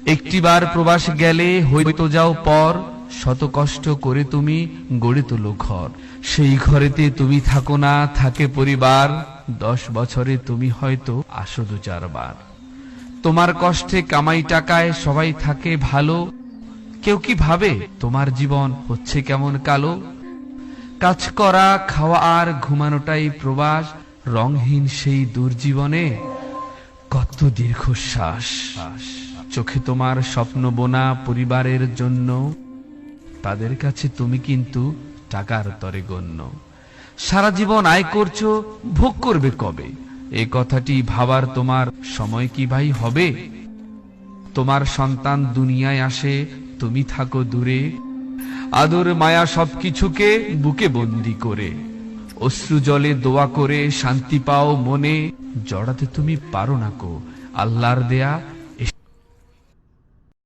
একটিবার প্রবাস গেলে হইতো যাও পর, শত কষ্ট করে তুমি গড়ে তোলো ঘর। সেই ঘরেতে তুমি থাকো না, থাকে পরিবার, 10 বছরে তুমি হয়তো আসো 2-4 বার। তোমার কষ্টে কামাই টাকায় সবাই থাকে ভালো, কেউ কি ভাবে তোমার জীবন হচ্ছে কেমন কালো? কাজ করা, খাওয়া আর ঘুমানোটাই প্রবাস, রংহীন সেই দুর্জীবনে কত দীর্ঘশ্বাস। চোখে তোমার স্বপ্ন বোনা পরিবারের জন্য, তাদের কাছে তুমি কিন্তু টাকার তরে গণ্য। সারা জীবন আয় করছো, ভোগ করবে কবে? এই কথাটি ভাবার তোমার সময় কি ভাই হবে? তোমার সন্তান দুনিয়ায় আসে, তুমি থাকো দূরে, আদর মায়া সবকিছুকে বুকে বন্দি করে। অশ্রু জলে দোয়া করে শান্তি পাও মনে, জড়াতে তুমি পারো না কো আল্লাহর দেয়া